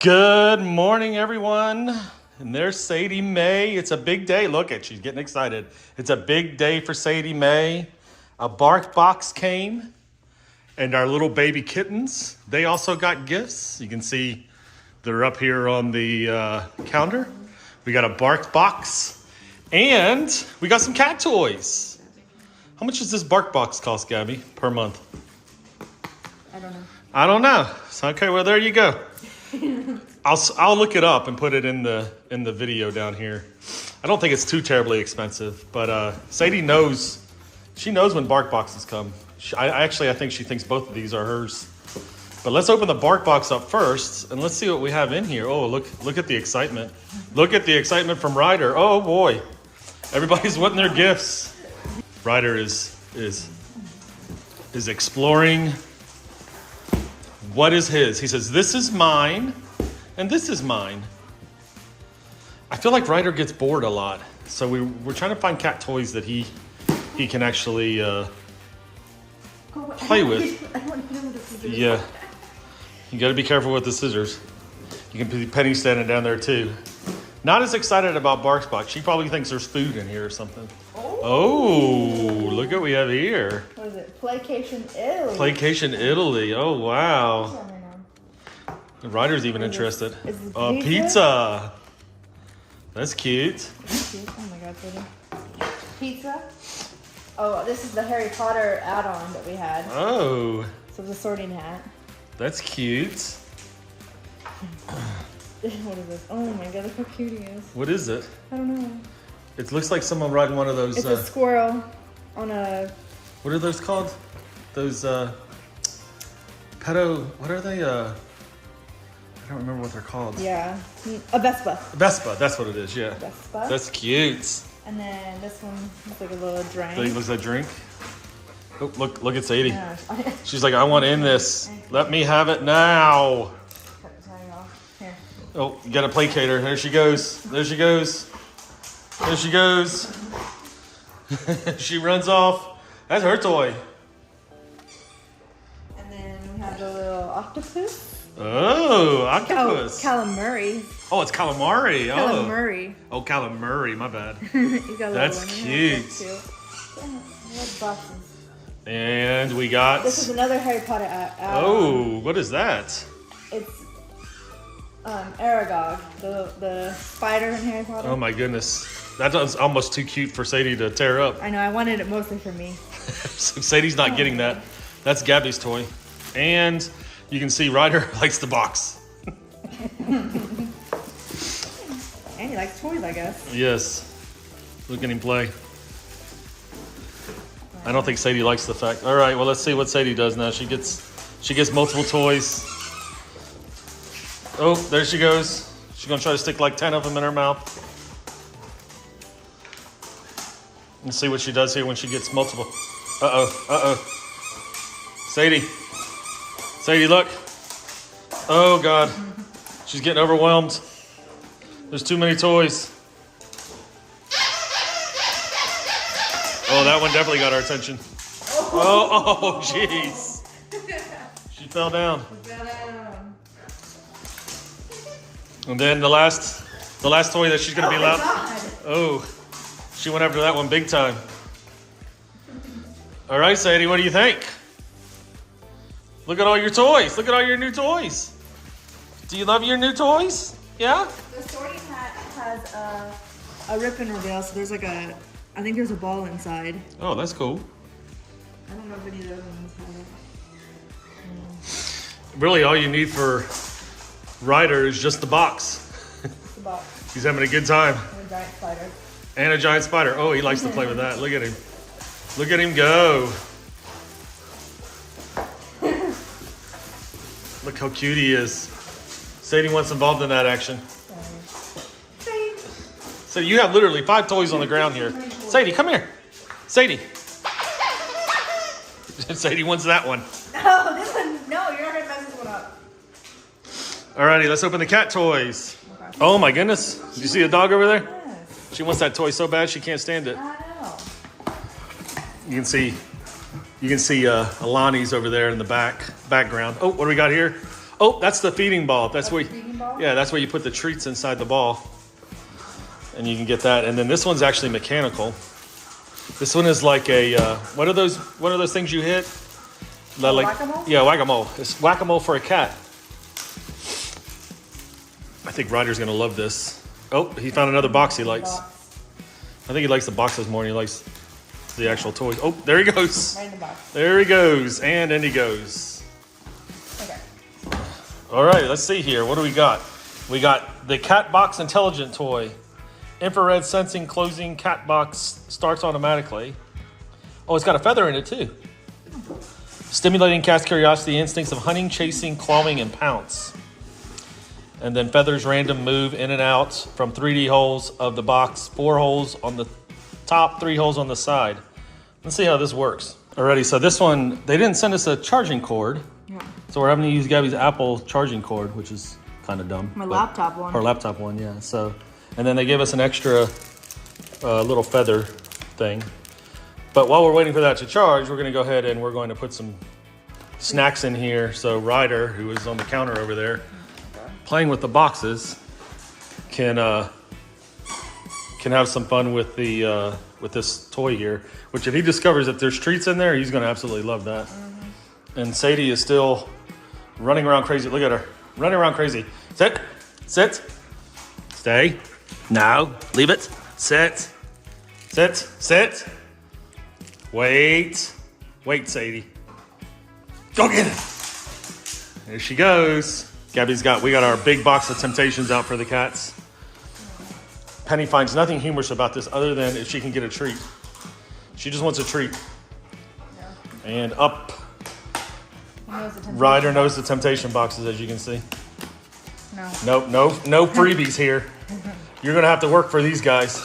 Good morning, everyone. And there's Sadie Mae. It's a big day. Look at, she's getting excited. It's a big day for Sadie Mae. A bark box came, and our little baby kittens, they also got gifts. You can see they're up here on the counter. We got a bark box, and we got some cat toys. How much does this bark box cost, Gabby, per month? I don't know. So, okay, well, there you go. I'll look it up and put it in the video down here. I don't think it's too terribly expensive, but Sadie knows. She knows when bark boxes come. I think she thinks both of these are hers. But let's open the bark box up first and let's see what we have in here. Oh, look at the excitement. Look at the excitement from Ryder. Oh boy, everybody's wanting their gifts. Ryder is exploring. What is his? He says, "This is mine, and this is mine." I feel like Ryder gets bored a lot, so we're trying to find cat toys that he can actually play with. Yeah, you got to be careful with the scissors. You can see Penny standing down there too. Not as excited about Bark's box. She probably thinks there's food in here or something. Oh, look what we have here. What is it? Playcation Italy. Playcation Italy. Oh, wow. Ryder's even interested. Pizza. That's cute. That's cute. Oh my God, Teddy. Pizza. Oh, this is the Harry Potter add-on that we had. Oh. So the sorting hat. That's cute. What is this? Oh my God, look how cute he is. What is it? I don't know. It looks like someone riding one of those. It's a squirrel on a... What are those called? Those pedo... What are they? I don't remember what they're called. Yeah. A Vespa. Vespa, that's what it is, yeah. Vespa. That's cute. And then this one looks like a little drink. Looks like a drink. Oh, look at Sadie. Yeah. She's like, I want in this. Let me have it now. Cut the tag off. Here. Oh, you gotta placate her. There she goes. There she goes. There she goes. She runs off. That's her toy. And then we have the little octopus. Oh, octopus. Calamari. Oh, it's calamari. Calamari. Oh, calamari. My bad. That's cute. That's cute. Yeah, what boxes? And we got... This is another Harry Potter add-on. Oh, what is that? It's Aragog, the spider in Harry Potter. Oh my goodness. That's almost too cute for Sadie to tear up. I know, I wanted it mostly for me. So Sadie's not getting that. That's Gabby's toy. And you can see Ryder likes the box. And he likes toys, I guess. Yes. Look at him play. I don't think Sadie likes the fact. All right, well, let's see what Sadie does now. She gets multiple toys. Oh, there she goes. She's gonna try to stick like 10 of them in her mouth. Let's see what she does here when she gets multiple. Sadie, look. Oh God, she's getting overwhelmed. There's too many toys. Oh, that one definitely got our attention. Oh, jeez. She fell down. And then the last toy that she's gonna be allowed. Oh, she went after that one big time. All right, Sadie, what do you think? Look at all your toys. Look at all your new toys. Do you love your new toys? Yeah? The sorting hat has a rip and reveal, so there's like I think there's a ball inside. Oh, that's cool. I don't know if any of the other ones have it. Really, all you need for Ryder is just the box. The box. He's having a good time. And a giant spider. And a giant spider. Oh, he likes to play with that. Look at him. Look at him go. Look how cute he is. Sadie wants involved in that action. So you have literally 5 toys on the ground here. Sadie, come here. Sadie. Sadie wants that one. Oh, this one. No, you're not going to mess this one up. Alrighty, let's open the cat toys. Okay. Oh my goodness. Did you see a dog over there? Yes. She wants that toy so bad she can't stand it. I know. You can see Alani's over there in the background. Oh, what do we got here? Oh, that's the feeding ball. That's where, the feeding ball? yeah, that's where you put the treats inside the ball, and you can get that. And then this one's actually mechanical. This one is like a what are those things you hit? Like whack-a-mole? Yeah, whack-a-mole. It's whack-a-mole for a cat. I think Ryder's gonna love this. Oh, he found another box he likes. I think he likes the boxes more than he likes the actual toys. Oh, there he goes. Right in the box. There he goes, and in he goes. Okay. All right, let's see here. What do we got? We got the Cat Box Intelligent toy. Infrared sensing closing cat box starts automatically. Oh, it's got a feather in it too. Stimulating cat's curiosity, instincts of hunting, chasing, clawing, and pounce. And then feathers random move in and out from 3D holes of the box, 4 holes on the top, 3 holes on the side. Let's see how this works. Alrighty, so this one, they didn't send us a charging cord. Yeah. So we're having to use Gabby's Apple charging cord, which is kind of dumb. My but- laptop one. Her laptop one, yeah. So, and then they gave us an extra little feather thing. But while we're waiting for that to charge, we're gonna go ahead and we're going to put some snacks in here. So Ryder, who is on the counter over there, playing with the boxes, can have some fun with the with this toy here. Which, if he discovers that there's treats in there, he's gonna absolutely love that. Mm-hmm. And Sadie is still running around crazy. Look at her, running around crazy. Sit, sit, stay. No, leave it. Sit, sit, sit. Wait, wait, Sadie. Go get it. There she goes. Gabby's we got our big box of Temptations out for the cats. Penny finds nothing humorous about this other than if she can get a treat. She just wants a treat. Yeah. And up, Knows the Ryder knows the Temptation boxes, as you can see. No. Nope, no freebies here. You're gonna have to work for these guys.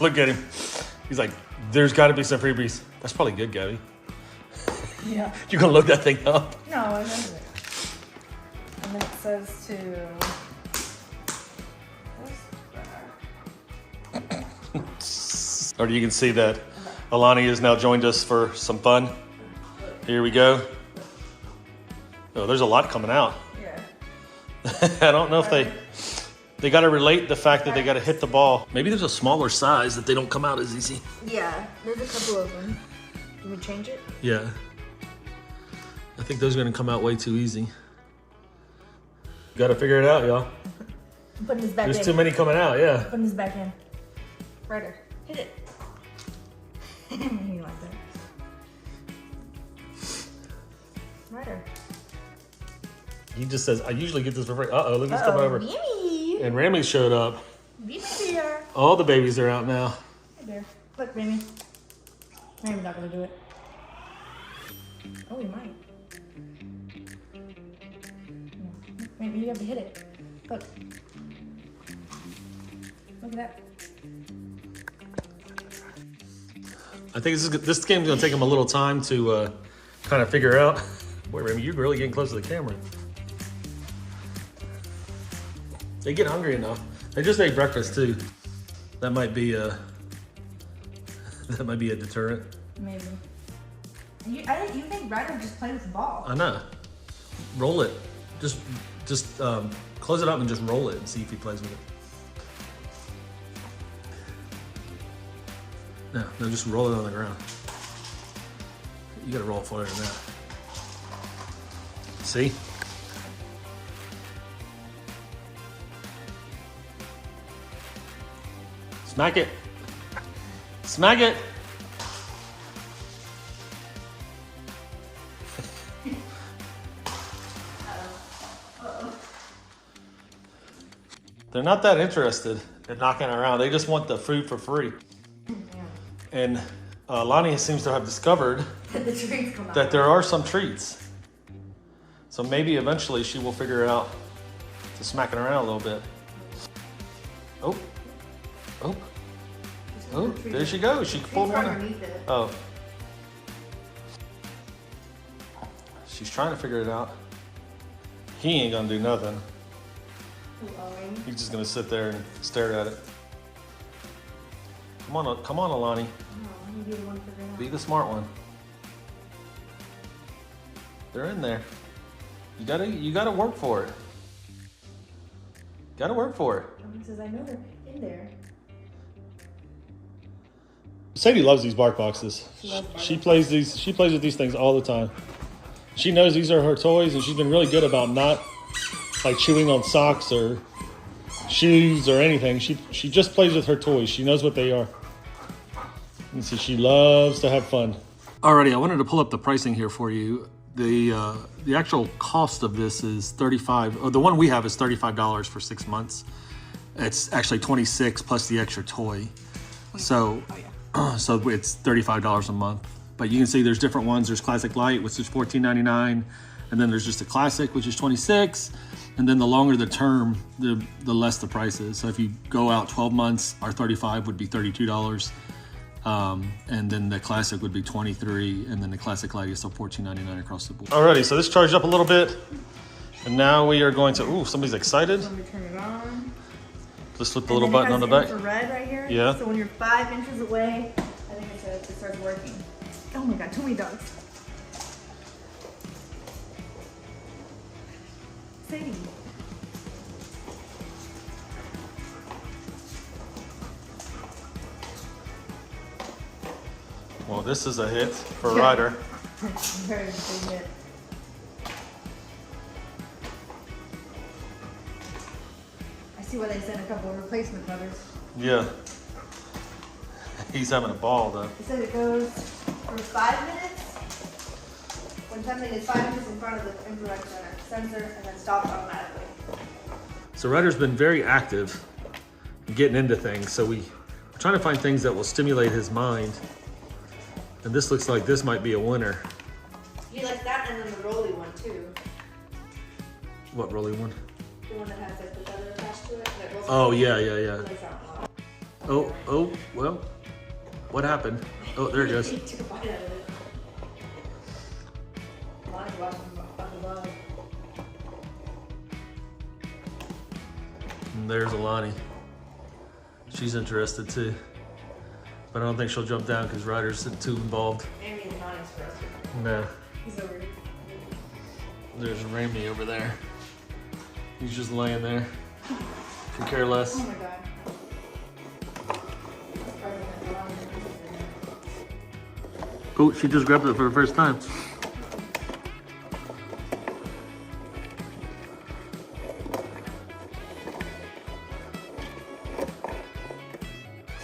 Look at him. He's like, there's gotta be some freebies. That's probably good, Gabby. Yeah. You gonna look that thing up? No, it doesn't. And then it says to. Or you can see that Alani has now joined us for some fun. Here we go. Oh, there's a lot coming out. Yeah. I don't know if they got to relate the fact that they got to hit the ball. Maybe there's a smaller size that they don't come out as easy. Yeah, there's a couple of them. Can we change it? Yeah. I think those are going to come out way too easy. Got to figure it out, y'all. I'm putting this back There's in. too many coming out, yeah. Putting this back in. Ryder, hit it. You like that? Ryder. He just says, I usually get this for free. Uh-oh, look who's coming over. Mimi. And Rami showed up. Mimi bear. All the babies are out now. Hey bear. Look, Mimi. Mimi's not gonna do it. Oh, he might. Maybe you have to hit it. Look. Look at that. I think this game's going to take him a little time to kind of figure out. Boy, Rami, you're really getting close to the camera. They get hungry enough. They just ate breakfast too. That might be a deterrent. Maybe. You think Ryder just played with the ball? I know. Roll it. Just close it up and just roll it and see if he plays with it. No, just roll it on the ground. You gotta roll it farther than that. See? Smack it. Smack it. They're not that interested in knocking around. They just want the food for free. Yeah. And Lonnie seems to have discovered The treats come out. that there are some treats. So maybe eventually she will figure out to smack it around a little bit. Oh, oh, oh, there she goes. She pulled one out. Underneath it. Oh. She's trying to figure it out. He ain't gonna do nothing. Blowing. He's just gonna sit there and stare at it. Come on, Alani. Oh, you do one for Be the smart one. They're in there. You gotta work for it. Gotta work for it. He says, I know they're in there. Sadie loves these bark boxes. She plays with these things all the time. She knows these are her toys, and she's been really good about not like chewing on socks or shoes or anything. She just plays with her toys. She knows what they are. And so she loves to have fun. Alrighty, I wanted to pull up the pricing here for you. The actual cost of this is $35. Oh, the one we have is $35 for 6 months. It's actually $26 plus the extra toy. So, so it's $35 a month. But you can see there's different ones. There's Classic Light, which is $14.99, and then there's just a Classic, which is $26. And then the longer the term, the less the price is. So if you go out 12 months, our $35 would be $32. And then the Classic would be $23, and then the Classic Light is still $14.99 across the board. Alrighty, so this charged up a little bit, and now we are going to. Ooh, somebody's excited. Let me turn it on. Just flip the little button on the back. Red right here. Yeah. So when you're 5 inches away, I think it starts working. Oh my God, too many dogs. Sadie. Well, this is a hit for Ryder. Very big hit. I see why they sent a couple of replacement brothers. Yeah. He's having a ball though. It says it goes for 5 minutes when something is 5 inches in front of the infrared sensor and then stops automatically. So Ryder's been very active getting into things. So we're trying to find things that will stimulate his mind. And this looks like this might be a winner. He likes that and then the rolly one too. What rolly one? The one that has like the feather attached to it. That rolls Oh, around. yeah. He likes that one a lot. Oh, well, what happened? Oh, there it goes. He took a bite out of it. Lonnie's watching up above. And there's Alani. She's interested too. But I don't think she'll jump down because Ryder's too involved. Amy and Lonnie's frustrated. No. He's over here. There's Ramy over there. He's just laying there. Could care less. Oh my God. Oh, she just grabbed it for the first time.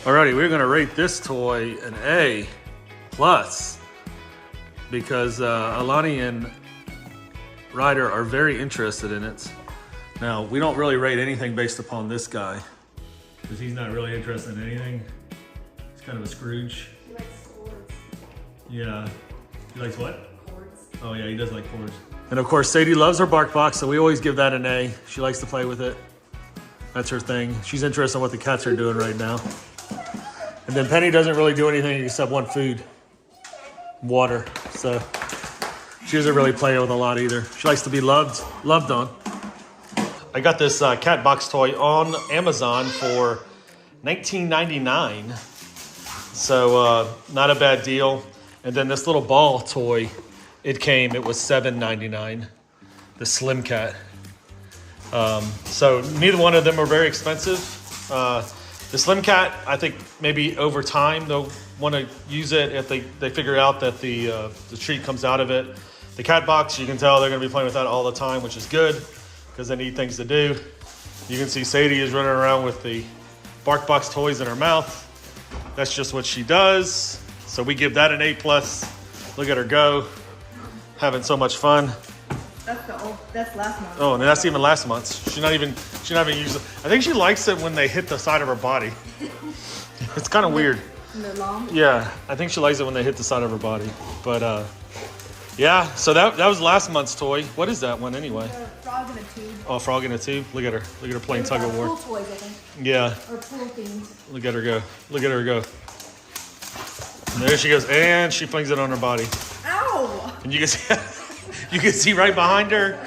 Alrighty, we're gonna rate this toy an A plus because Alani and Ryder are very interested in it. Now, we don't really rate anything based upon this guy because he's not really interested in anything. He's kind of a Scrooge. He likes swords. Yeah. He likes what? Cords. Oh yeah, he does like cords. And of course, Sadie loves her bark box, so we always give that an A. She likes to play with it. That's her thing. She's interested in what the cats are doing right now. And then Penny doesn't really do anything except want food, water. So she doesn't really play with a lot either. She likes to be loved on. I got this cat box toy on Amazon for $19.99. So not a bad deal. And then this little ball toy, it was $7.99. The Slim Cat. So neither one of them are very expensive. The Slim Cat, I think maybe over time they'll want to use it if they figure out that the treat comes out of it. The cat box, you can tell they're going to be playing with that all the time, which is good because they need things to do. You can see Sadie is running around with the bark box toys in her mouth. That's just what she does. So we give that an A+. Look at her go, having so much fun. That's last month. Oh, and that's even last month. She's not even used it. I think she likes it when they hit the side of her body. It's kind of weird. And they're long. Yeah, I think she likes it when they hit the side of her body. But yeah, so that was last month's toy. What is that one anyway? Frog in a tube. Oh, frog in a tube. Look at her. Look at her playing tug of war. Pool toys, I think. Yeah. Or pool themed. Look at her go. Look at her go. And there she goes, and she flings it on her body. Ow! And you can see, you can see right behind her,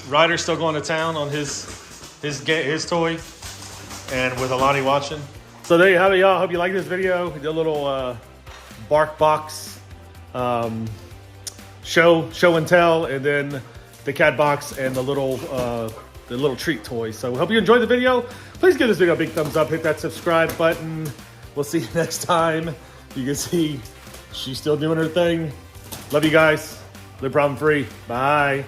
Ryder's still going to town on his toy, and with Alani watching. So there you have it, y'all. Hope you like this video. We did a little bark box show and tell, and then the cat box and the little treat toy. So hope you enjoyed the video. Please give this video a big thumbs up. Hit that subscribe button. We'll see you next time. You can see she's still doing her thing. Love you guys. Live problem free. Bye.